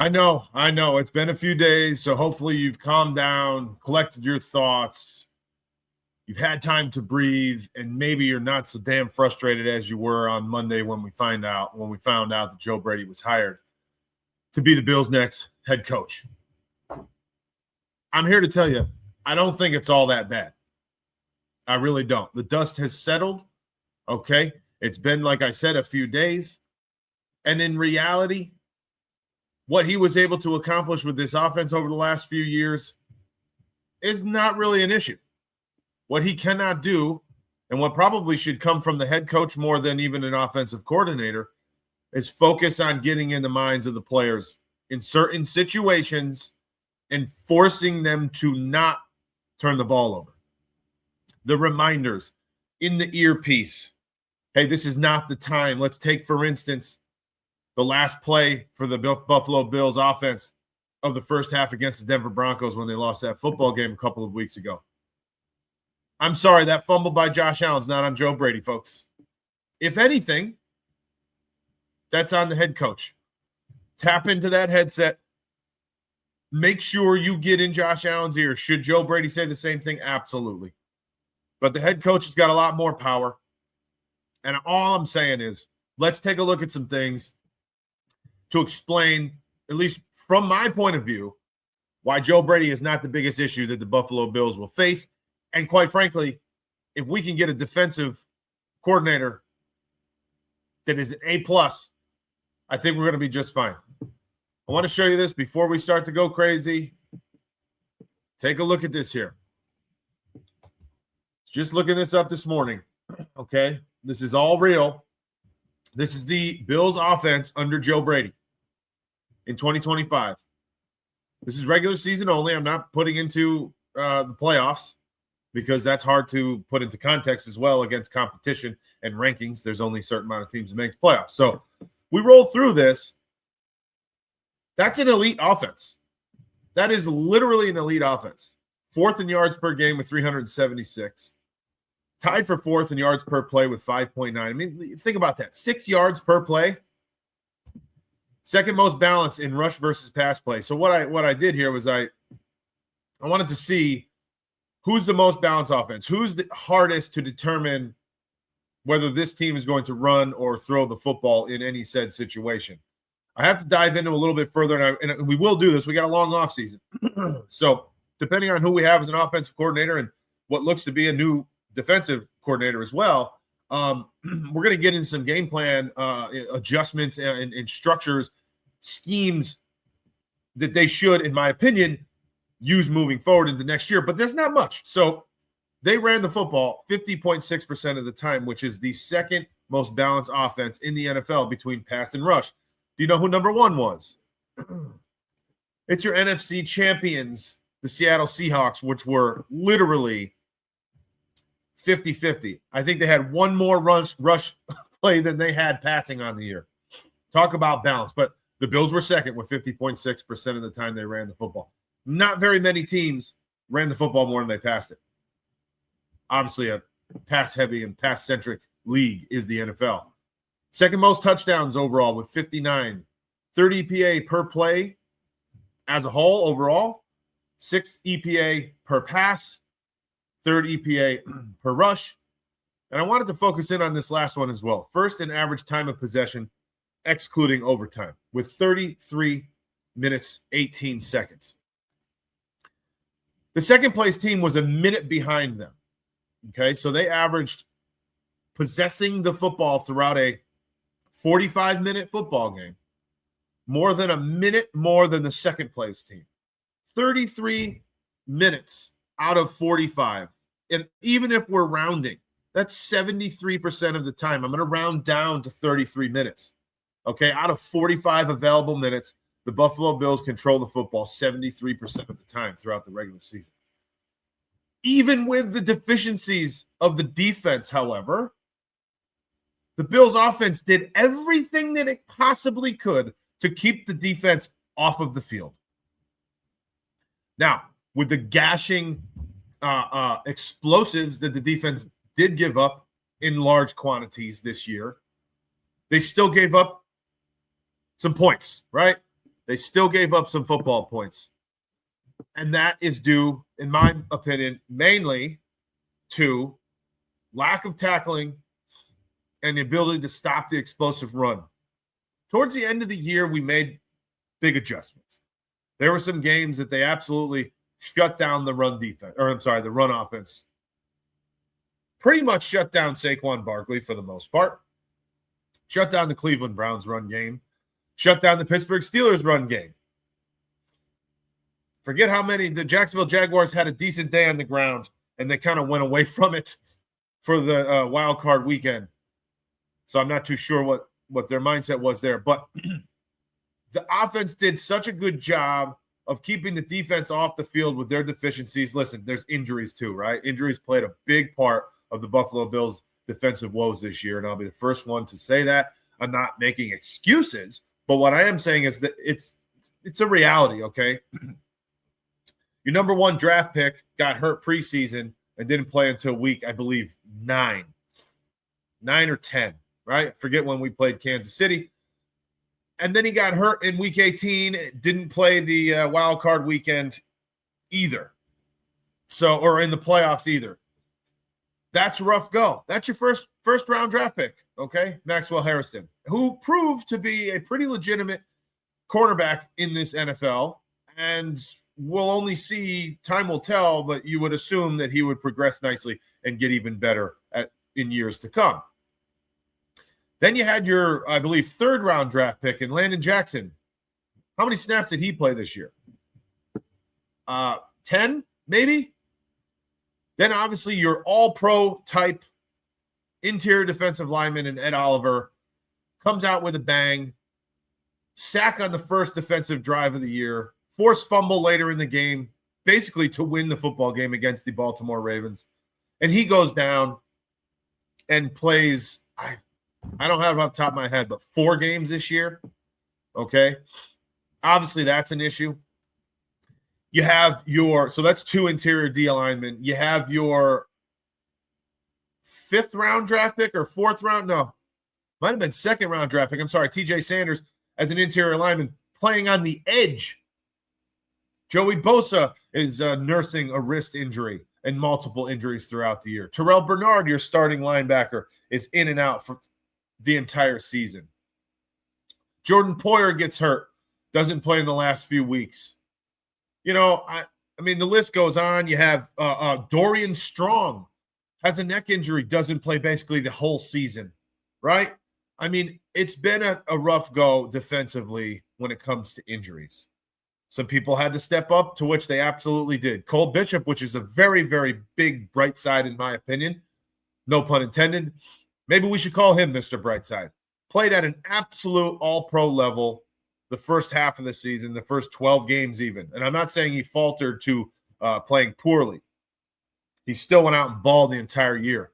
I know. It's been a few days, so hopefully you've calmed down, collected your thoughts. You've had time to breathe, and maybe you're not so damn frustrated as you were on Monday when we found out that Joe Brady was hired to be the Bills' next head coach. I'm here to tell you, I don't think it's all that bad. I really don't. The dust has settled, okay? It's been, like I said, a few days. And in reality, what he was able to accomplish with this offense over the last few years is not really an issue. What he cannot do, and what probably should come from the head coach more than even an offensive coordinator, is focus on getting in the minds of the players in certain situations and forcing them to not turn the ball over. The reminders in the earpiece. Hey, this is not the time. Let's take, for instance, the last play for the Buffalo Bills offense of the first half against the Denver Broncos when they lost that football game a couple of weeks ago. I'm sorry, that fumble by Josh Allen's not on Joe Brady, folks. If anything, that's on the head coach. Tap into that headset. Make sure you get in Josh Allen's ear. Should Joe Brady say the same thing? Absolutely. But the head coach has got a lot more power. And all I'm saying is, let's take a look at some things to explain, at least from my point of view, why Joe Brady is not the biggest issue that the Buffalo Bills will face. And quite frankly, if we can get a defensive coordinator that is an A+, I think we're going to be just fine. I want to show you this before we start to go crazy. Take a look at this here. Just looking this up this morning, okay? This is all real. This is the Bills offense under Joe Brady in 2025. This is regular season only. I'm not putting into the playoffs because that's hard to put into context as well against competition and rankings. There's only a certain amount of teams that make the playoffs. So we roll through this. That's an elite offense. That is literally an elite offense. Fourth in yards per game with 376. Tied for fourth in yards per play with 5.9. I mean, think about that. 6 yards per play. Second most balance in rush versus pass play. So what I did here was I wanted to see who's the most balanced offense. Who's the hardest to determine whether this team is going to run or throw the football in any said situation. I have to dive into a little bit further, and we will do this. We got a long offseason. So depending on who we have as an offensive coordinator and what looks to be a new defensive coordinator as well, we're going to get into some game plan adjustments and structures, schemes that they should, in my opinion, use moving forward into next year. But there's not much. So they ran the football 50.6% of the time, which is the second most balanced offense in the NFL between pass and rush. Do you know who number one was? It's your NFC champions, the Seattle Seahawks, which were literally 50-50. I think they had one more rush play than they had passing on the year. Talk about balance. But the Bills were second with 50.6% of the time they ran the football. Not very many teams ran the football more than they passed it. Obviously, a pass-heavy and pass-centric league is the NFL. Second most touchdowns overall with 59. Third EPA per play as a whole overall. Sixth EPA per pass. Third EPA per rush. And I wanted to focus in on this last one as well. First in average time of possession, excluding overtime, with 33 minutes, 18 seconds. The second place team was a minute behind them. Okay, so they averaged possessing the football throughout a 45-minute football game more than a minute more than the second place team. 33 minutes out of 45. And even if we're rounding, that's 73% of the time. I'm going to round down to 33 minutes. Okay, out of 45 available minutes, the Buffalo Bills control the football 73% of the time throughout the regular season. Even with the deficiencies of the defense, however, the Bills' offense did everything that it possibly could to keep the defense off of the field. Now, with the gashing explosives that the defense did give up in large quantities this year, they still gave up some points, right? They still gave up some football points. And that is due, in my opinion, mainly to lack of tackling and the ability to stop the explosive run. Towards the end of the year, we made big adjustments. There were some games that they absolutely shut down the run defense, or I'm sorry, the run offense. Pretty much shut down Saquon Barkley for the most part. Shut down the Cleveland Browns run game. Shut down the Pittsburgh Steelers run game. Forget how many the Jacksonville Jaguars had a decent day on the ground, and they kind of went away from it for the wild card weekend. So I'm not too sure what their mindset was there. But the offense did such a good job of keeping the defense off the field with their deficiencies. Listen, there's injuries too, right? Injuries played a big part of the Buffalo Bills' defensive woes this year, and I'll be the first one to say that. I'm not making excuses, but what I am saying is that it's a reality, okay? Your number one draft pick got hurt preseason and didn't play until week, I believe, 9 or 10, right? I forget when we played Kansas City. And then he got hurt in week 18, didn't play the wild card weekend either. So, or in the playoffs either. That's a rough go. That's your first round draft pick, okay? Maxwell Harrison, who proved to be a pretty legitimate cornerback in this NFL, and we'll only see, time will tell, but you would assume that he would progress nicely and get even better in years to come. Then you had your, I believe, third round draft pick in Landon Jackson. How many snaps did he play this year? 10, maybe? Then obviously your all-pro type interior defensive lineman in Ed Oliver comes out with a bang, sack on the first defensive drive of the year, forced fumble later in the game, basically to win the football game against the Baltimore Ravens. And he goes down and plays, I don't have it off the top of my head, but 4 games this year. Okay. Obviously, that's an issue. You have so that's 2 interior D linemen. You have your 5th round draft pick or 4th round. No, might have been 2nd round draft pick. I'm sorry. TJ Sanders as an interior lineman playing on the edge. Joey Bosa is nursing a wrist injury and multiple injuries throughout the year. Terrell Bernard, your starting linebacker, is in and out for the entire season. Jordan Poyer gets hurt, doesn't play in the last few weeks. You know, I mean, the list goes on. You have Dorian Strong has a neck injury, doesn't play basically the whole season, right? I mean, it's been a rough go defensively when it comes to injuries. Some people had to step up, to which they absolutely did. Cole Bishop, which is a very, very big bright side in my opinion, no pun intended. Maybe we should call him Mr. Brightside. Played at an absolute all-pro level the first half of the season, the first 12 games even. And I'm not saying he faltered to playing poorly. He still went out and balled the entire year.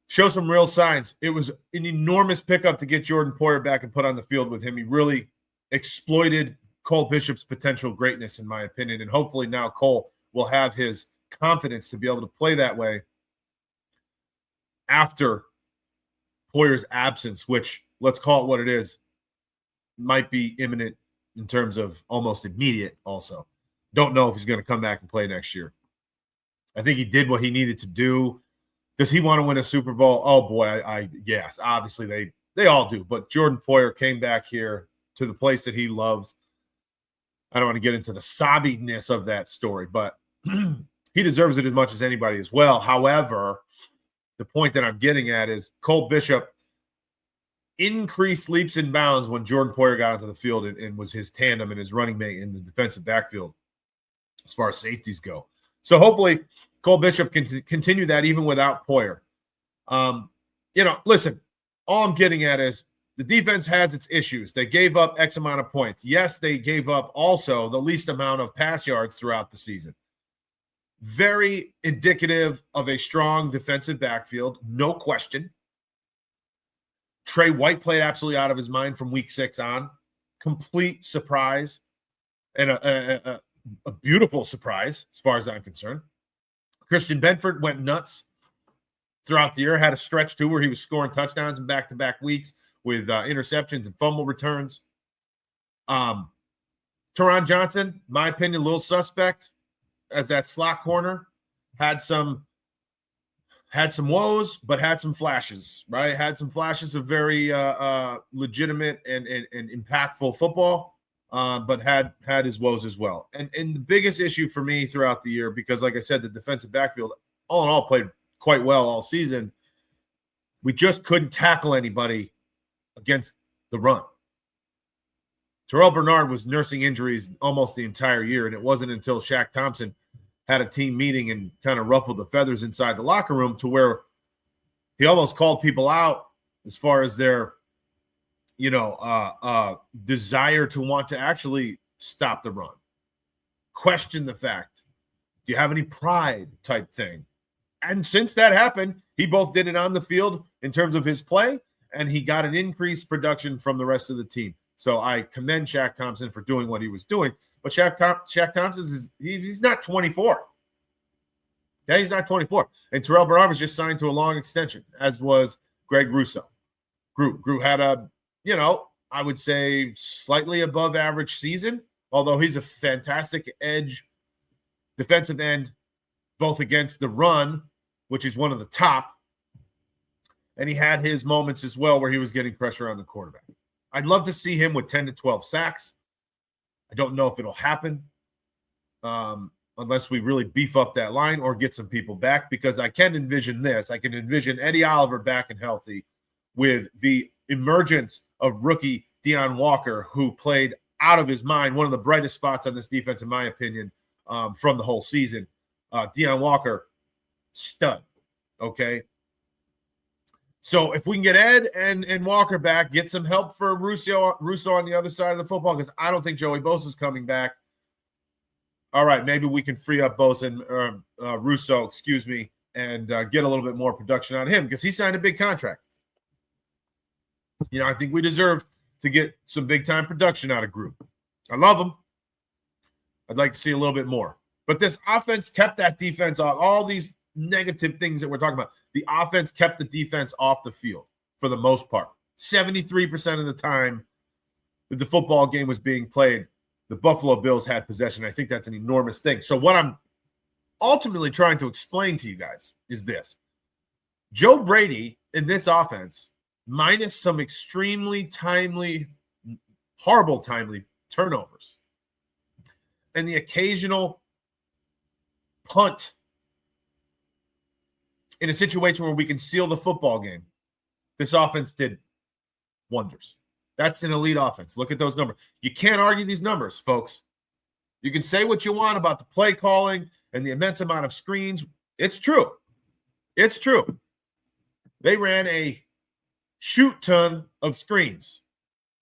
Show some real signs. It was an enormous pickup to get Jordan Poyer back and put on the field with him. He really exploited Cole Bishop's potential greatness, in my opinion. And hopefully now Cole will have his confidence to be able to play that way after Poyer's absence, which, let's call it what it is, might be imminent in terms of almost immediate also. Don't know if he's going to come back and play next year. I think he did what he needed to do. Does he want to win a Super Bowl? Oh, boy, yes, obviously they all do. But Jordan Poyer came back here to the place that he loves. I don't want to get into the sobbiness of that story, but he deserves it as much as anybody as well. However, the point that I'm getting at is Cole Bishop increased leaps and bounds when Jordan Poyer got onto the field and was his tandem and his running mate in the defensive backfield as far as safeties go. So hopefully Cole Bishop can continue that even without Poyer. Listen, all I'm getting at is the defense has its issues. They gave up X amount of points. Yes, they gave up also the least amount of pass yards throughout the season. Very indicative of a strong defensive backfield, no question. Trey White played absolutely out of his mind from week 6 on. Complete surprise and a beautiful surprise as far as I'm concerned. Christian Benford went nuts throughout the year, had a stretch too where he was scoring touchdowns in back-to-back weeks with interceptions and fumble returns. Teron Johnson, my opinion, a little suspect as that slot corner. Had some woes, but had some flashes, right? Had some flashes of very legitimate and impactful football, but had his woes as well. And the biggest issue for me throughout the year, because like I said, the defensive backfield, all in all, played quite well all season. We just couldn't tackle anybody against the run. Terrell Bernard was nursing injuries almost the entire year, and it wasn't until Shaq Thompson had a team meeting and kind of ruffled the feathers inside the locker room to where he almost called people out as far as their, desire to want to actually stop the run. Question the fact, do you have any pride type thing? And since that happened, he both did it on the field in terms of his play, and he got an increased production from the rest of the team. So I commend Shaq Thompson for doing what he was doing. But Shaq Thompson he's not 24. Yeah, he's not 24. And Terrell Bernard was just signed to a long extension, as was Greg Rousseau. Gru had a, I would say slightly above average season, although he's a fantastic defensive end, both against the run, which is one of the top, and he had his moments as well where he was getting pressure on the quarterback. I'd love to see him with 10 to 12 sacks. I don't know if it'll happen unless we really beef up that line or get some people back, because I can envision this. I can envision Eddie Oliver back and healthy with the emergence of rookie Deion Walker, who played out of his mind, one of the brightest spots on this defense, in my opinion, from the whole season. Deion Walker, stud, okay? So if we can get Ed and Walker back, get some help for Rousseau on the other side of the football, because I don't think Joey Bosa's coming back. All right, maybe we can free up Rousseau, and get a little bit more production out of him, because he signed a big contract. I think we deserve to get some big-time production out of Group. I love him. I'd like to see a little bit more. But this offense kept that defense off. All these negative things that we're talking about, the offense kept the defense off the field for the most part. 73% of the time that the football game was being played, the Buffalo Bills had possession. I think that's an enormous thing. So what I'm ultimately trying to explain to you guys is this. Joe Brady in this offense, minus some extremely horrible timely turnovers, and the occasional punt in a situation where we can seal the football game, this offense did wonders. That's an elite offense. Look at those numbers. You can't argue these numbers, folks. You can say what you want about the play calling and the immense amount of screens. It's true. It's true. They ran a shoot ton of screens.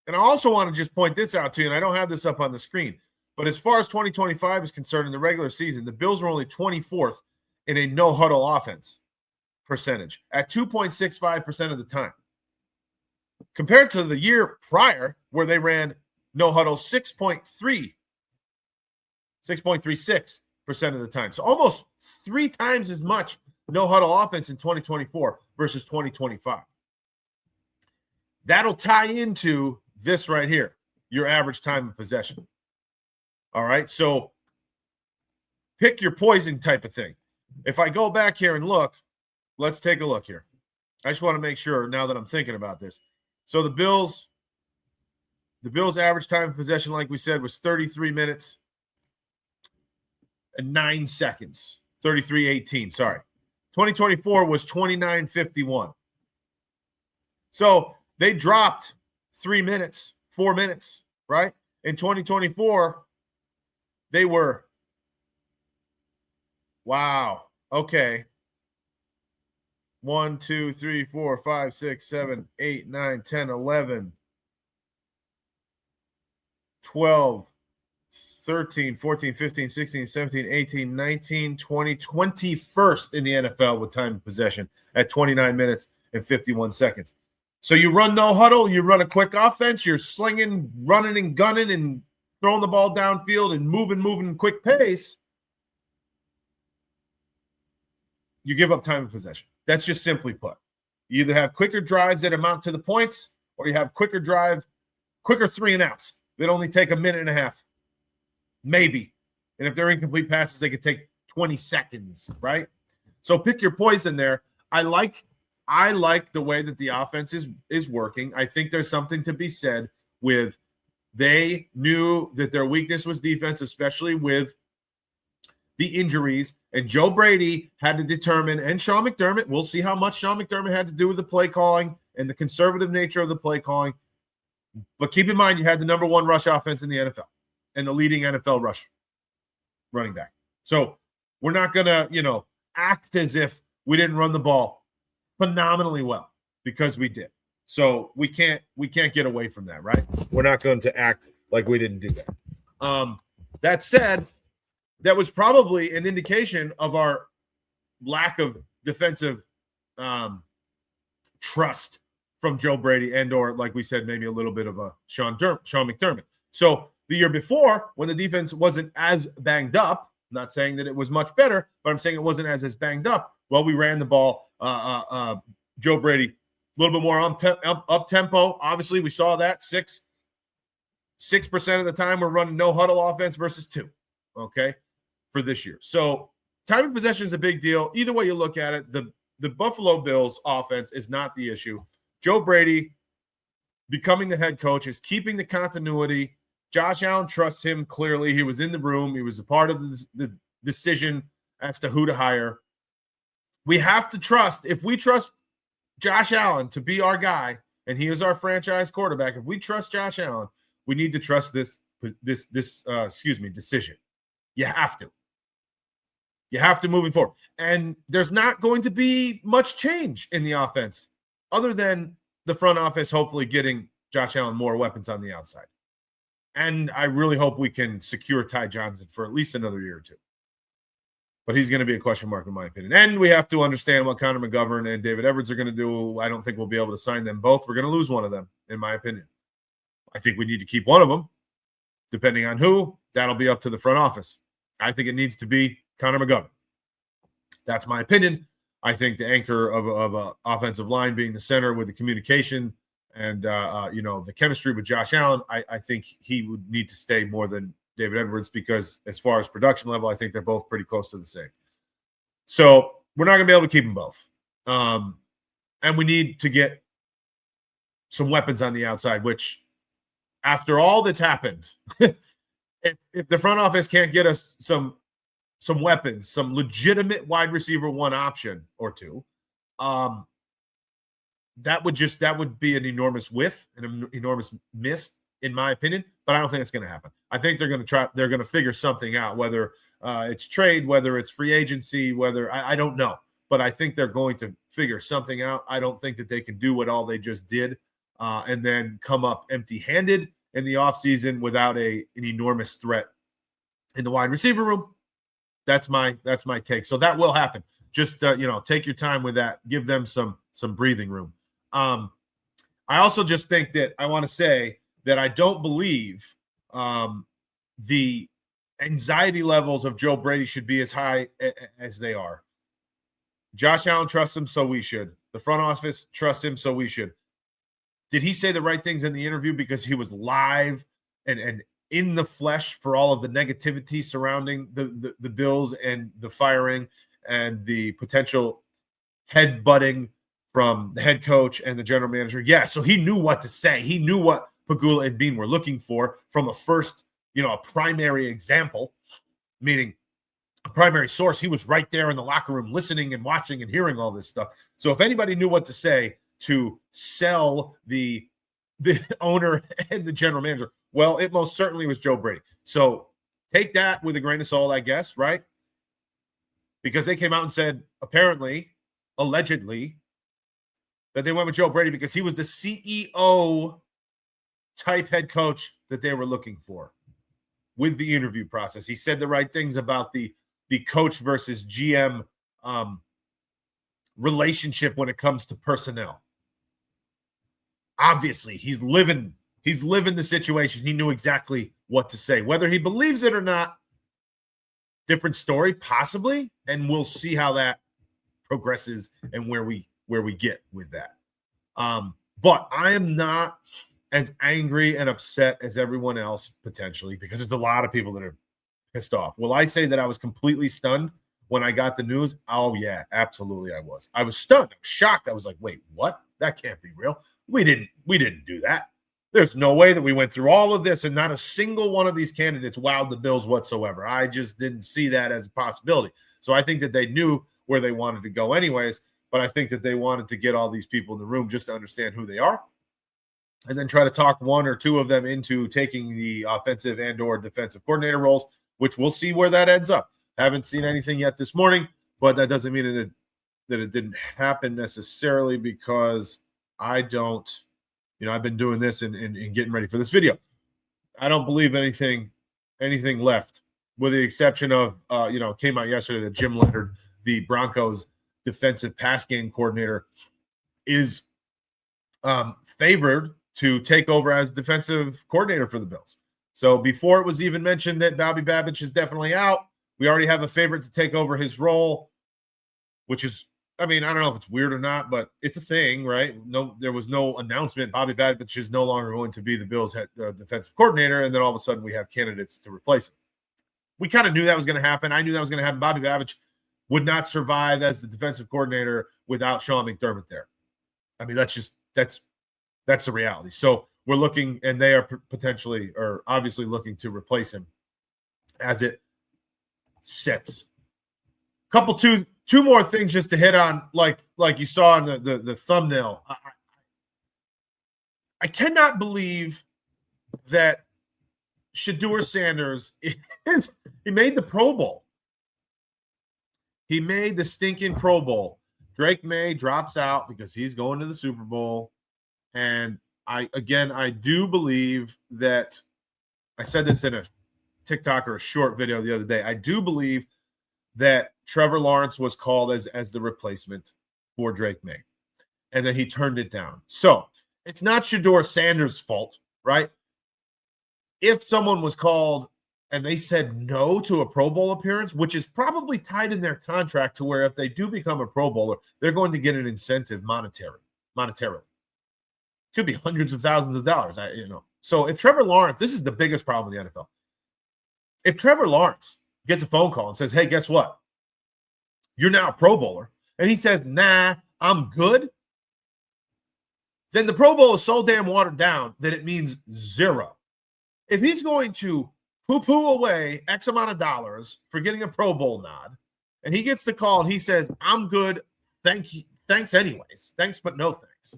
And I also want to just point this out to you, and I don't have this up on the screen, but as far as 2025 is concerned in the regular season, the Bills were only 24th in a no-huddle offense percentage at 2.65% of the time, compared to the year prior where they ran no huddle 6.36% of the time. So almost 3 times as much no huddle offense in 2024 versus 2025. That'll tie into this right here, your average time of possession. All right, so pick your poison type of thing. If I go back here and look, let's take a look here. I just want to make sure now that I'm thinking about this. So the Bills' average time of possession, like we said, was 33 minutes and 9 seconds. 33:18, sorry. 2024 was 29:51. So they dropped 3 minutes, 4 minutes, right? In 2024, they were, wow, okay. 1, 2, 3, 4, 5, 6, 7, 8, 9, 10, 11, 12, 13, 14, 15, 16, 17, 18, 19, 20, 21st in the NFL with time of possession at 29 minutes and 51 seconds. So you run no huddle, you run a quick offense, you're slinging, running and gunning and throwing the ball downfield and moving quick pace. You give up time of possession. That's just simply put. You either have quicker drives that amount to the points, or you have quicker 3 and outs they'd only take a minute and a half, maybe. And if they're incomplete passes, they could take 20 seconds, right? So pick your poison there. I like the way that the offense is working. I think there's something to be said with they knew that their weakness was defense, especially with the injuries. And Joe Brady had to determine, and Sean McDermott, we'll see how much Sean McDermott had to do with the play calling and the conservative nature of the play calling. But keep in mind, you had the number one rush offense in the NFL and the leading NFL rush running back. So we're not going to, act as if we didn't run the ball phenomenally well, because we did. So we can't get away from that, right? We're not going to act like we didn't do that. That said, that was probably an indication of our lack of defensive trust from Joe Brady, and or, like we said, maybe a little bit of a Sean McDermott. So the year before, when the defense wasn't as banged up, I'm not saying that it was much better, but I'm saying it wasn't as banged up. Well, we ran the ball. Joe Brady, a little bit more up tempo. Obviously, we saw that 6% of the time we're running no huddle offense versus 2. Okay, for this year. So time of possession is a big deal. Either way you look at it, the Buffalo Bills offense is not the issue. Joe Brady becoming the head coach is keeping the continuity. Josh Allen trusts him clearly. He was in the room. He was a part of the decision as to who to hire. We have to trust. If we trust Josh Allen to be our guy, and he is our franchise quarterback, if we trust Josh Allen, we need to trust this decision. You have to. You have to moving forward. And there's not going to be much change in the offense other than the front office hopefully getting Josh Allen more weapons on the outside. And I really hope we can secure Ty Johnson for at least another year or two. But he's going to be a question mark in my opinion. And we have to understand what Connor McGovern and David Edwards are going to do. I don't think we'll be able to sign them both. We're going to lose one of them, in my opinion. I think we need to keep one of them. Depending on who, that'll be up to the front office. I think it needs to be Connor McGovern. That's my opinion. I think the anchor of an offensive line being the center with the communication and, the chemistry with Josh Allen, I think he would need to stay more than David Edwards, because as far as production level, I think they're both pretty close to the same. So we're not going to be able to keep them both. And we need to get some weapons on the outside, which after all that's happened, if the front office can't get us some weapons, some legitimate wide receiver one option or two, that would be an enormous whiff and an enormous miss, in my opinion. But I don't think it's going to happen. I think they're going to figure something out, whether it's trade, whether it's free agency, whether I don't know. But I think they're going to figure something out. I don't think that they can do what all they just did and then come up empty-handed in the offseason without an enormous threat in the wide receiver room. That's my take. So that will happen. Just take your time with that. Give them some breathing room. I also just think that I want to say that I don't believe the anxiety levels of Joe Brady should be as high as they are. Josh Allen trusts him, so we should. The front office trusts him, so we should. Did he say the right things in the interview because he was live and in the flesh for all of the negativity surrounding the Bills and the firing and the potential head-butting from the head coach and the general manager? Yeah, so he knew what to say. He knew what Pegula and Bean were looking for from a primary example, meaning a primary source. He was right there in the locker room listening and watching and hearing all this stuff. So if anybody knew what to say to sell the owner and the general manager, well, it most certainly was Joe Brady. So take that with a grain of salt, I guess, right? Because they came out and said, apparently, allegedly, that they went with Joe Brady because he was the CEO type head coach that they were looking for with the interview process. He said the right things about the coach versus GM relationship when it comes to personnel. Obviously, he's living the situation. He knew exactly what to say. Whether he believes it or not, different story, possibly, and we'll see how that progresses and where we get with that. But I am not as angry and upset as everyone else, potentially, because there's a lot of people that are pissed off. Will I say that I was completely stunned when I got the news? Oh, yeah, absolutely I was. I was stunned. I was shocked. I was like, wait, what? That can't be real. We didn't do that. There's no way that we went through all of this and not a single one of these candidates wowed the Bills whatsoever. I just didn't see that as a possibility. So I think that they knew where they wanted to go anyways, but I think that they wanted to get all these people in the room just to understand who they are and then try to talk one or two of them into taking the offensive and or defensive coordinator roles, which we'll see where that ends up. Haven't seen anything yet this morning, but that doesn't mean that it didn't happen necessarily, because I don't, I've been doing this and getting ready for this video. I don't believe anything left, with the exception of, came out yesterday that Jim Leonard, the Broncos defensive pass game coordinator, is favored to take over as defensive coordinator for the Bills. So before it was even mentioned that Bobby Babich is definitely out, we already have a favorite to take over his role, which is, I don't know if it's weird or not, but it's a thing, right? No, there was no announcement. Bobby Babich is no longer going to be the Bills' head defensive coordinator, and then all of a sudden we have candidates to replace him. We kind of knew that was going to happen. I knew that was going to happen. Bobby Babich would not survive as the defensive coordinator without Sean McDermott there. That's the reality. So we're looking, and they are potentially or obviously looking to replace him as it sits. Two more things just to hit on, like you saw in the thumbnail. I cannot believe that Shedeur Sanders he made the Pro Bowl. He made the stinking Pro Bowl. Drake May drops out because he's going to the Super Bowl. And I do believe that, I said this in a TikTok or a short video the other day, I do believe that Trevor Lawrence was called as the replacement for Drake May, and then he turned it down. So it's not Shedeur Sanders' fault, right? If someone was called and they said no to a Pro Bowl appearance, which is probably tied in their contract to where if they do become a Pro Bowler, they're going to get an incentive monetarily. Could be hundreds of thousands of dollars. So if Trevor Lawrence, this is the biggest problem with the NFL. If Trevor Lawrence gets a phone call and says, hey, guess what? You're now a Pro Bowler. And he says, nah, I'm good. Then the Pro Bowl is so damn watered down that it means zero. If he's going to poo-poo away X amount of dollars for getting a Pro Bowl nod, and he gets the call and he says, I'm good, thanks anyways. Thanks, but no thanks.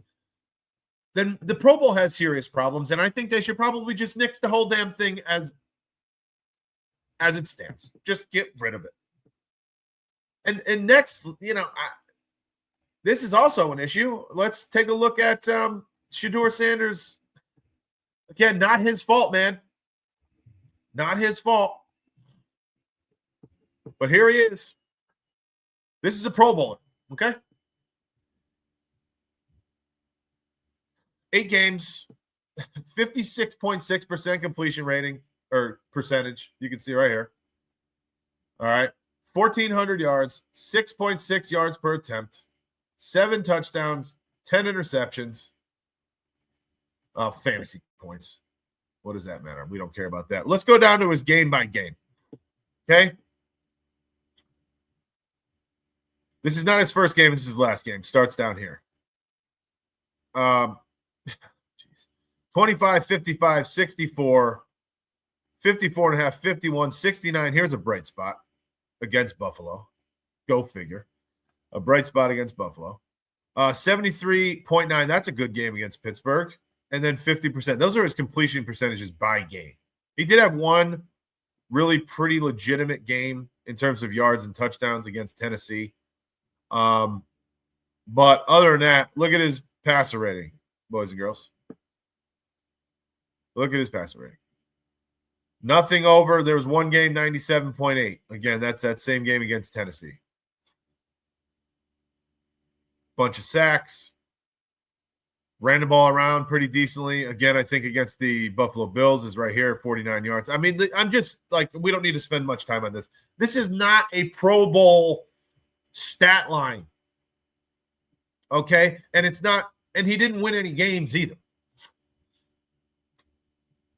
Then the Pro Bowl has serious problems, and I think they should probably just nix the whole damn thing as it stands. Just get rid of it. And next, this is also an issue. Let's take a look at Shedeur Sanders. Again, not his fault, man. Not his fault. But here he is. This is a Pro Bowler, okay? 8 games, 56.6% completion rating or percentage. You can see right here. All right. 1,400 yards, 6.6 yards per attempt, 7 touchdowns, 10 interceptions. Fantasy points. What does that matter? We don't care about that. Let's go down to his game by game. Okay. This is not his first game. This is his last game. Starts down here. 25, 55, 64, 54 and a half, 51, 69. Here's a bright spot against Buffalo. Go figure. A bright spot against Buffalo. 73.9. That's a good game against Pittsburgh. And then 50%. Those are his completion percentages by game. He did have one really pretty legitimate game in terms of yards and touchdowns against Tennessee. But other than that, look at his passer rating, boys and girls. Look at his passer rating. Nothing over. There was one game, 97.8. Again, that's that same game against Tennessee. Bunch of sacks. Ran the ball around pretty decently. Again, I think against the Buffalo Bills is right here, 49 yards. I mean, I'm just like, we don't need to spend much time on this. This is not a Pro Bowl stat line. Okay? And it's not, and he didn't win any games either.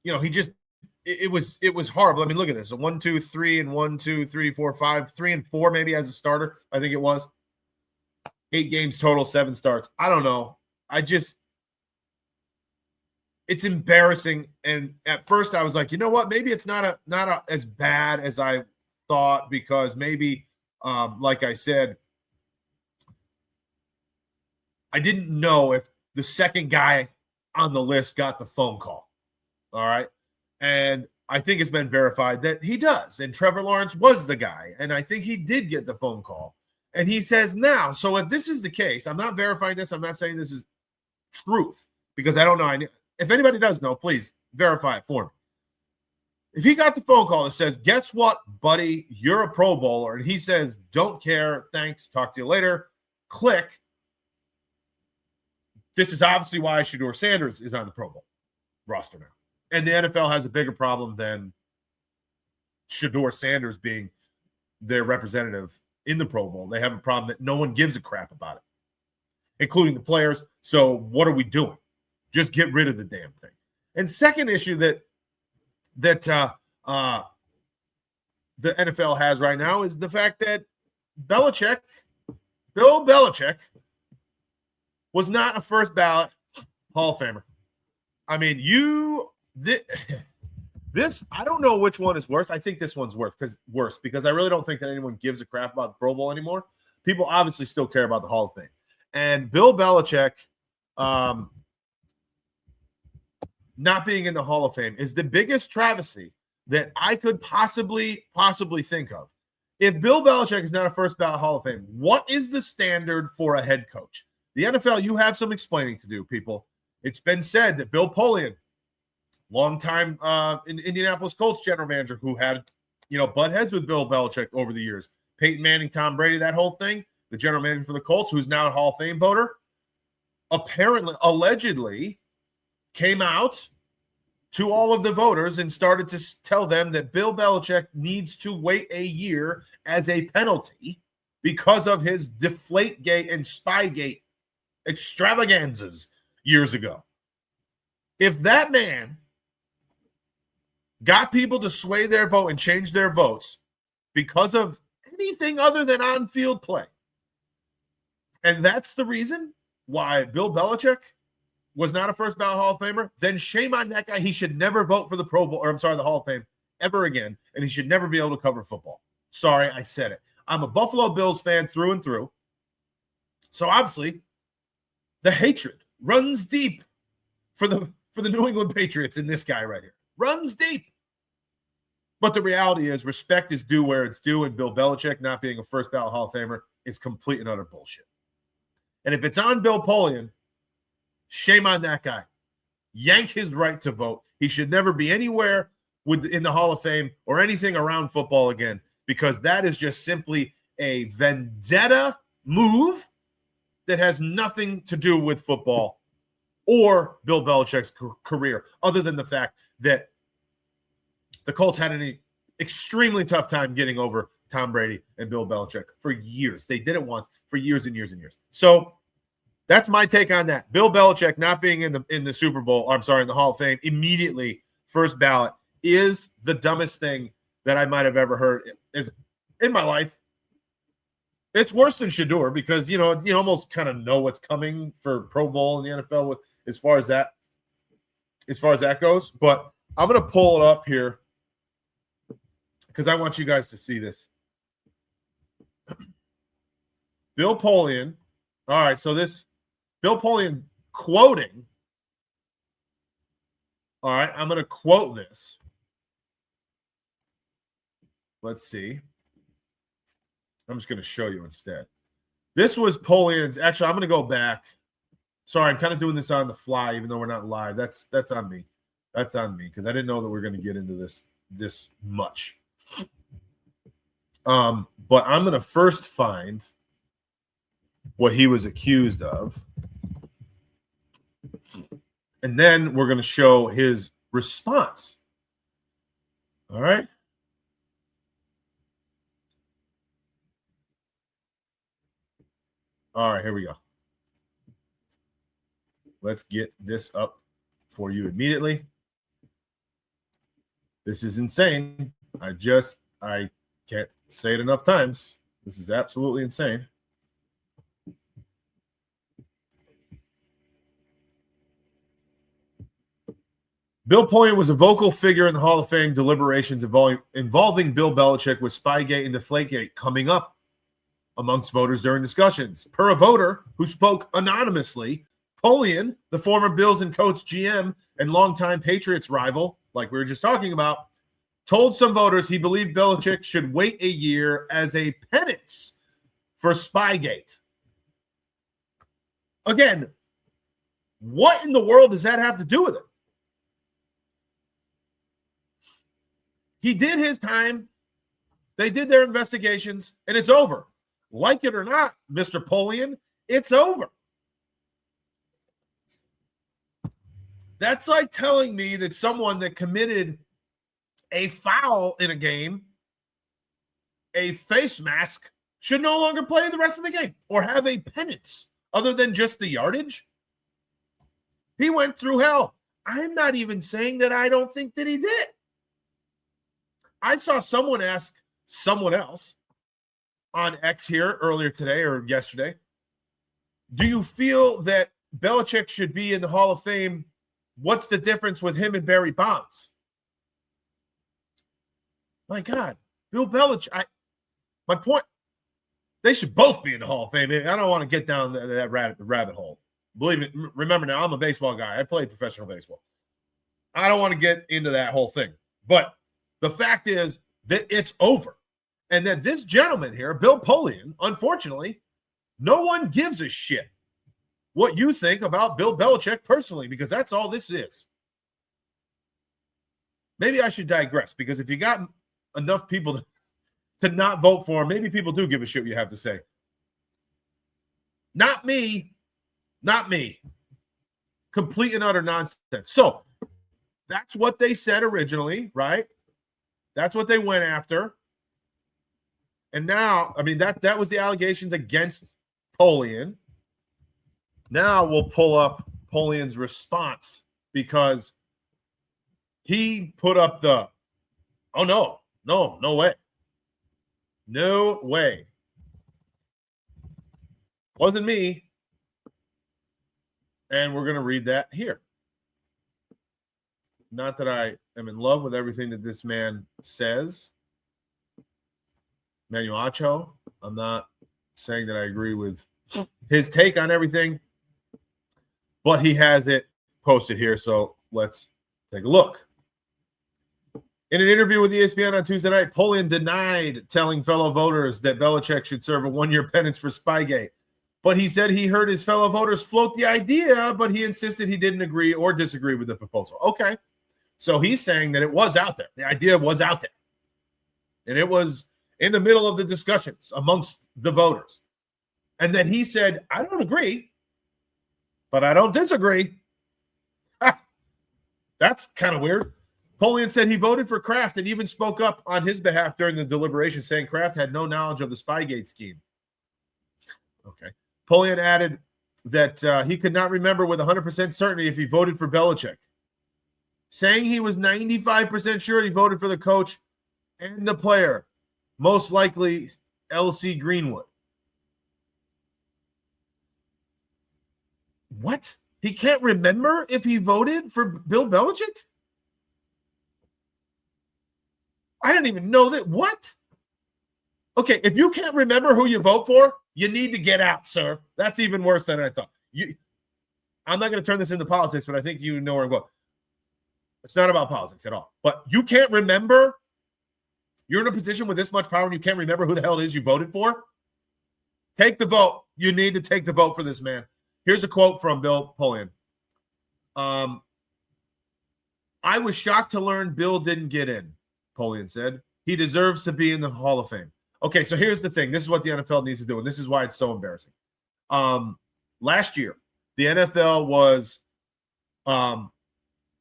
he just it was horrible. I mean, look at this: a 1, 2, 3, and 1, 2, 3, 4, 5, 3 and 4 maybe as a starter. I think it was 8 games total, 7 starts. I don't know. It's embarrassing. And at first, I was like, you know what? Maybe it's not as bad as I thought, because maybe, like I said, I didn't know if the second guy on the list got the phone call. All right. And I think it's been verified that he does. And Trevor Lawrence was the guy. And I think he did get the phone call. And he says now, so if this is the case, I'm not verifying this. I'm not saying this is truth, because I don't know. If anybody does know, please verify it for me. If he got the phone call that says, guess what, buddy, you're a Pro Bowler, and he says, don't care, thanks, talk to you later, click. This is obviously why Shedeur Sanders is on the Pro Bowl roster now. And the NFL has a bigger problem than Shedeur Sanders being their representative in the Pro Bowl. They have a problem that no one gives a crap about it, including the players. So what are we doing? Just get rid of the damn thing. And second issue that the NFL has right now is the fact that Bill Belichick, was not a first ballot Hall of Famer. I mean, this I don't know which one is worse. I think this one's worse because I really don't think that anyone gives a crap about the Pro Bowl anymore. People obviously still care about the Hall of Fame. And Bill Belichick not being in the Hall of Fame is the biggest travesty that I could possibly think of. If Bill Belichick is not a first ballot Hall of Fame, what is the standard for a head coach? The NFL, you have some explaining to do, people. It's been said that Bill Polian, longtime in Indianapolis Colts general manager, who had, butt heads with Bill Belichick over the years, Peyton Manning, Tom Brady, that whole thing, the general manager for the Colts, who's now a Hall of Fame voter, allegedly came out to all of the voters and started to tell them that Bill Belichick needs to wait a year as a penalty because of his Deflategate and Spygate extravaganzas years ago. If that man got people to sway their vote and change their votes because of anything other than on-field play, and that's the reason why Bill Belichick was not a first ballot Hall of Famer, then shame on that guy. He should never vote for the Pro Bowl, or the Hall of Fame ever again, and he should never be able to cover football. Sorry, I said it. I'm a Buffalo Bills fan through and through. So obviously, the hatred runs deep for the New England Patriots in this guy right here. Runs deep. But the reality is, respect is due where it's due, and Bill Belichick not being a first ballot Hall of Famer is complete and utter bullshit. And if it's on Bill Polian, shame on that guy. Yank his right to vote. He should never be anywhere in the Hall of Fame or anything around football again, because that is just simply a vendetta move that has nothing to do with football or Bill Belichick's career, other than the fact that the Colts had an extremely tough time getting over Tom Brady and Bill Belichick for years. They did it once for years and years and years. So that's my take on that. Bill Belichick not being in the Super Bowl, in the Hall of Fame, immediately first ballot, is the dumbest thing that I might have ever heard in my life. It's worse than Shedeur because, you almost kind of know what's coming for Pro Bowl in the NFL as far as that goes. But I'm going to pull it up here because I want you guys to see this. Bill Polian. All right, so this Bill Polian quoting. All right, I'm going to quote this. Let's see. I'm just going to show you instead. This was Polian's. Actually, I'm going to go back. Sorry, I'm kind of doing this on the fly, even though we're not live. That's on me. That's on me because I didn't know that we are going to get into this much. But I'm going to first find what he was accused of, and then we're going to show his response. All right. All right, here we go. Let's get this up for you immediately. This is insane. I can't say it enough times. This is absolutely insane. Bill Polian was a vocal figure in the Hall of Fame deliberations involving Bill Belichick with Spygate and Deflategate coming up amongst voters during discussions. Per a voter who spoke anonymously, Polian, the former Bills and coach GM and longtime Patriots rival, like we were just talking about, told some voters he believed Belichick should wait a year as a penance for Spygate. Again, what in the world does that have to do with it? He did his time. They did their investigations, and it's over. Like it or not, Mr. Polian, it's over. That's like telling me that someone that committed a foul in a game, a face mask, should no longer play the rest of the game or have a penance other than just the yardage. He went through hell. I'm not even saying that I don't think that he did. I saw someone ask someone else on X here earlier today or yesterday, do you feel that Belichick should be in the Hall of Fame? What's the difference with him and Barry Bonds? My God, Bill Belichick. My point, they should both be in the Hall of Fame. I don't want to get down that rabbit hole. Believe me, remember now, I'm a baseball guy. I played professional baseball. I don't want to get into that whole thing. But the fact is that it's over. And that this gentleman here, Bill Polian, unfortunately, no one gives a shit what you think about Bill Belichick personally, because that's all this is. Maybe I should digress, because if you got enough people to not vote for him, maybe people do give a shit what you have to say. Not me. Not me. Complete and utter nonsense. So that's what they said originally, right? That's what they went after. And now, I mean, that was the allegations against Polian. Now we'll pull up Polian's response, because he put up the, oh, no way. No way. Wasn't me. And we're going to read that here. Not that I am in love with everything that this man says. Manuacho. I'm not saying that I agree with his take on everything, but he has it posted here. So let's take a look. In an interview with ESPN on Tuesday night, Polian denied telling fellow voters that Belichick should serve a one-year penance for Spygate. But he said he heard his fellow voters float the idea, but he insisted he didn't agree or disagree with the proposal. Okay. So he's saying that it was out there. The idea was out there. And it was in the middle of the discussions amongst the voters. And then he said, I don't agree, but I don't disagree. That's kind of weird. Polian said he voted for Kraft and even spoke up on his behalf during the deliberation, saying Kraft had no knowledge of the Spygate scheme. Okay. Polian added that he could not remember with 100% certainty if he voted for Belichick, saying he was 95% sure he voted for the coach and the player, most likely L.C. Greenwood. What? He can't remember if he voted for Bill Belichick? I didn't even know that. What? Okay, if you can't remember who you vote for, you need to get out, sir. That's even worse than I thought. I'm not going to turn this into politics, but I think you know where I'm going. It's not about politics at all. But you can't remember? You're in a position with this much power and you can't remember who the hell it is you voted for? Take the vote. You need to take the vote for this man. Here's a quote from Bill Polian. I was shocked to learn Bill didn't get in, Polian said. He deserves to be in the Hall of Fame. Okay, so here's the thing. This is what the NFL needs to do, and this is why it's so embarrassing. Last year, the NFL was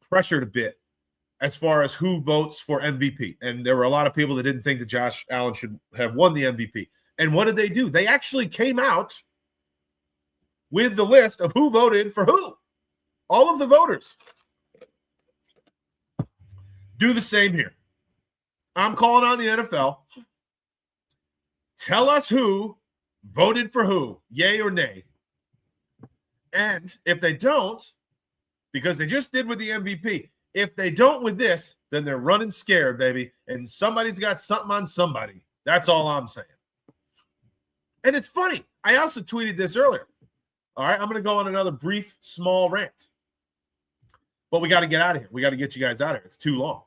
pressured a bit as far as who votes for MVP. And there were a lot of people that didn't think that Josh Allen should have won the MVP. And what did they do? They actually came out with the list of who voted for who. All of the voters. Do the same here. I'm calling on the NFL. Tell us who voted for who, yay or nay. And if they don't, because they just did with the MVP, if they don't with this, then they're running scared, baby. And somebody's got something on somebody. That's all I'm saying. And it's funny. I also tweeted this earlier. All right, I'm going to go on another brief, small rant. But we got to get out of here. We got to get you guys out of here. It's too long.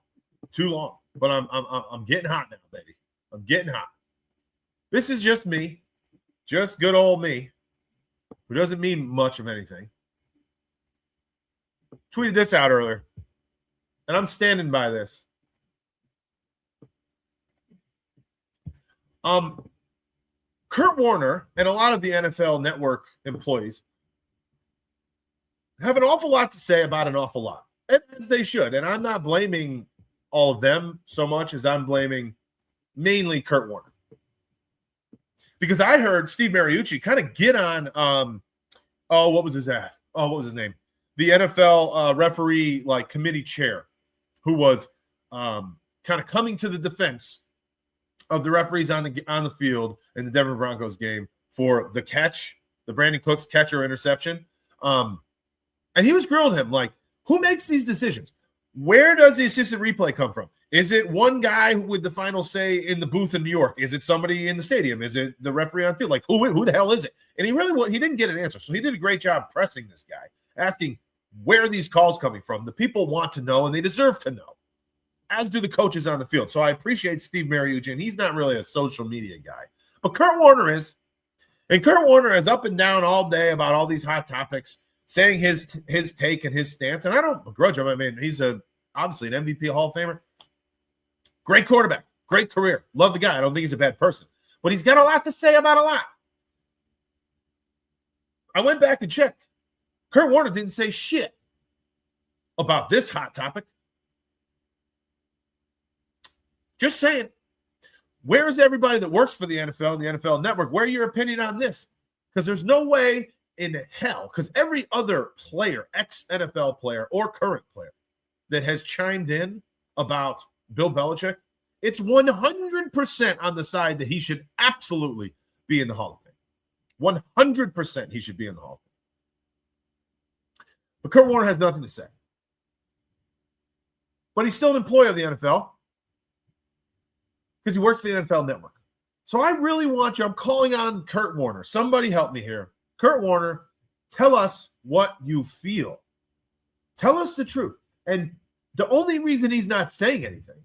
Too long. But I'm getting hot now, baby. I'm getting hot. This is just me. Just good old me, who doesn't mean much of anything. Tweeted this out earlier, and I'm standing by this. Kurt Warner and a lot of the NFL Network employees have an awful lot to say about an awful lot, as they should. And I'm not blaming all of them so much as I'm blaming mainly Kurt Warner. Because I heard Steve Mariucci kind of get on, what was his name? The NFL referee committee chair, who was kind of coming to the defense of the referees on the field in the Denver Broncos game for the catch, the Brandon Cooks catch or interception. And he was grilling him like, who makes these decisions? Where does the assistant replay come from? Is it one guy with the final say in the booth in New York? Is it somebody in the stadium? Is it the referee on field? Like, who the hell is it? And he didn't get an answer. So he did a great job pressing this guy, asking where are these calls coming from? The people want to know, and they deserve to know, as do the coaches on the field. So I appreciate Steve Mariucci, and he's not really a social media guy. But Kurt Warner is. And Kurt Warner is up and down all day about all these hot topics, saying his take and his stance. And I don't begrudge him. I mean, he's obviously an MVP Hall of Famer. Great quarterback. Great career. Love the guy. I don't think he's a bad person. But he's got a lot to say about a lot. I went back and checked. Kurt Warner didn't say shit about this hot topic. Just saying. Where is everybody that works for the NFL and the NFL Network? Where are your opinion on this? Because there's no way in hell, because every other player, ex-NFL player or current player that has chimed in about Bill Belichick, it's 100% on the side that he should absolutely be in the Hall of Fame. 100% he should be in the Hall of Fame. But Kurt Warner has nothing to say. But he's still an employee of the NFL because he works for the NFL Network. So I really want you, I'm calling on Kurt Warner. Somebody help me here. Kurt Warner, tell us what you feel. Tell us the truth. And the only reason he's not saying anything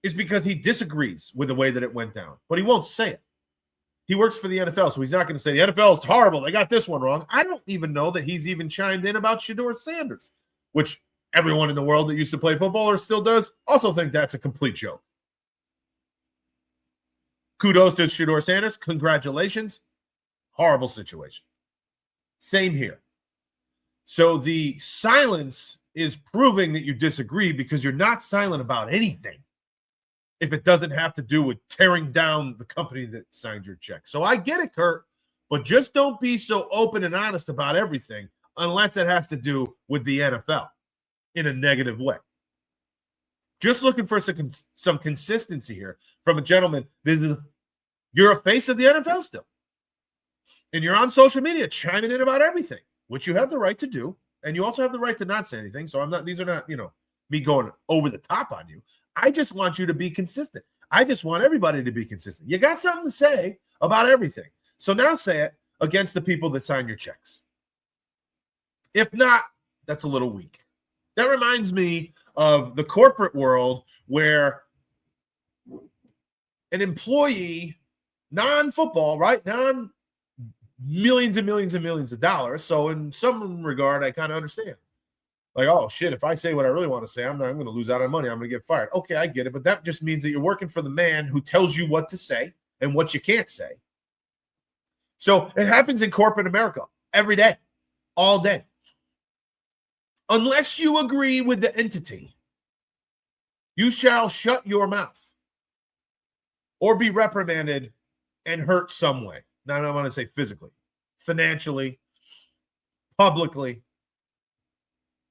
is because he disagrees with the way that it went down. But he won't say it. He works for the NFL, so he's not going to say the NFL is horrible. They got this one wrong. I don't even know that he's even chimed in about Shedeur Sanders, which everyone in the world that used to play football or still does also think that's a complete joke. Kudos to Shedeur Sanders. Congratulations. Horrible situation. Same here. So the silence is proving that you disagree because you're not silent about anything if it doesn't have to do with tearing down the company that signed your check. So I get it, Kurt, but just don't be so open and honest about everything unless it has to do with the NFL in a negative way. Just looking for some consistency here from a gentleman. You're a face of the NFL still. And you're on social media chiming in about everything, which you have the right to do. And you also have the right to not say anything. So these are not, me going over the top on you. I just want you to be consistent. I just want everybody to be consistent. You got something to say about everything. So now say it against the people that sign your checks. If not, that's a little weak. That reminds me of the corporate world where an employee, non-football, right? Millions and millions and millions of dollars. So in some regard, I kind of understand. Like, oh, shit, if I say what I really want to say, I'm going to lose out on money. I'm going to get fired. Okay, I get it. But that just means that you're working for the man who tells you what to say and what you can't say. So it happens in corporate America every day, all day. Unless you agree with the entity, you shall shut your mouth or be reprimanded and hurt some way. Now, I don't want to say physically, financially, publicly,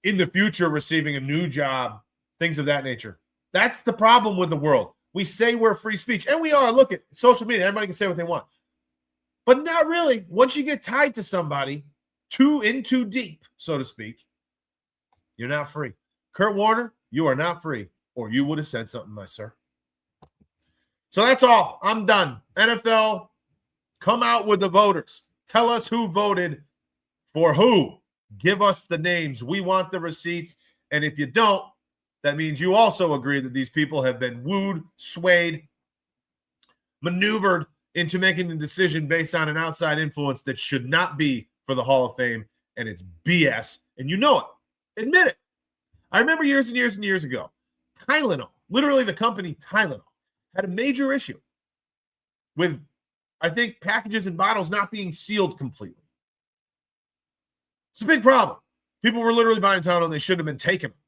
in the future, receiving a new job, things of that nature. That's the problem with the world. We say we're free speech, and we are. Look at social media. Everybody can say what they want. But not really. Once you get tied to somebody too deep, so to speak, you're not free. Kurt Warner, you are not free, or you would have said something, my sir. So that's all. I'm done. NFL, come out with the voters. Tell us who voted for who. Give us the names. We want the receipts. And if you don't, that means you also agree that these people have been wooed, swayed, maneuvered into making a decision based on an outside influence that should not be for the Hall of Fame, and it's BS, and you know it. Admit it. I remember years and years and years ago, Tylenol, literally the company Tylenol, had a major issue with, I think, packages and bottles not being sealed completely. It's a big problem. People were literally buying Tylenol, and they shouldn't have been taking them.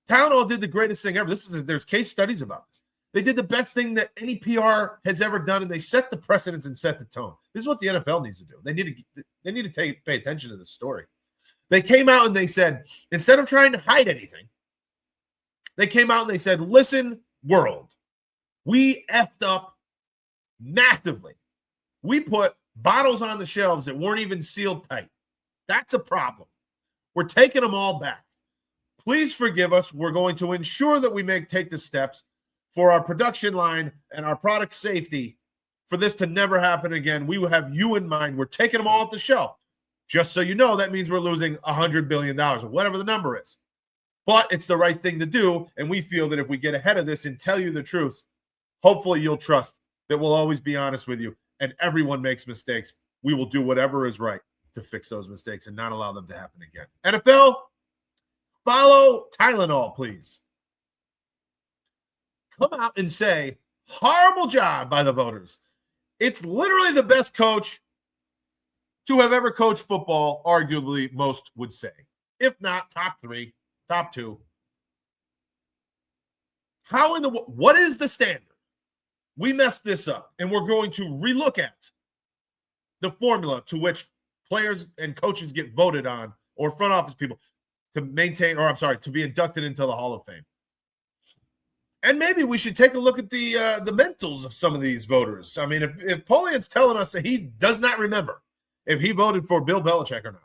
Tylenol did the greatest thing ever. There's case studies about this. They did the best thing that any PR has ever done, and they set the precedence and set the tone. This is what the NFL needs to do. They need to pay attention to this story. They came out and they said, instead of trying to hide anything, they came out and they said, listen, world, we effed up massively. We put bottles on the shelves that weren't even sealed tight. That's a problem. We're taking them all back. Please forgive us. We're going to ensure that we take the steps for our production line and our product safety for this to never happen again. We will have you in mind. We're taking them all off the shelf. Just so you know, that means we're losing $100 billion or whatever the number is. But it's the right thing to do, and we feel that if we get ahead of this and tell you the truth, hopefully you'll trust that we'll always be honest with you, and everyone makes mistakes. We will do whatever is right to fix those mistakes and not allow them to happen again. NFL, follow Tylenol, please. Come out and say, horrible job by the voters. It's literally the best coach to have ever coached football, arguably, most would say. If not, top 3, top 2. What is the standard? We messed this up, and we're going to relook at the formula to which players and coaches get voted on, or front office people, to be inducted into the Hall of Fame. And maybe we should take a look at the mentals of some of these voters. I mean, if Polian's telling us that he does not remember if he voted for Bill Belichick or not,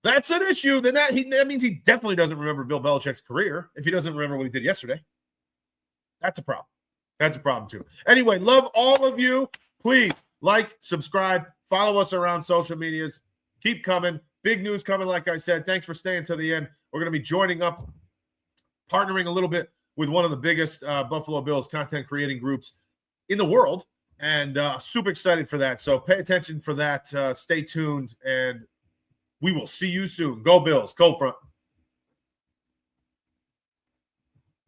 that's an issue. Then that means he definitely doesn't remember Bill Belichick's career if he doesn't remember what he did yesterday. That's a problem. That's a problem too. Anyway, love all of you. Please like, subscribe, follow us around social medias. Keep coming. Big news coming, like I said. Thanks for staying to the end. We're going to be joining up, partnering a little bit with one of the biggest Buffalo Bills content creating groups in the world, and super excited for that. So pay attention for that. Stay tuned, and we will see you soon. Go Bills. Go Front.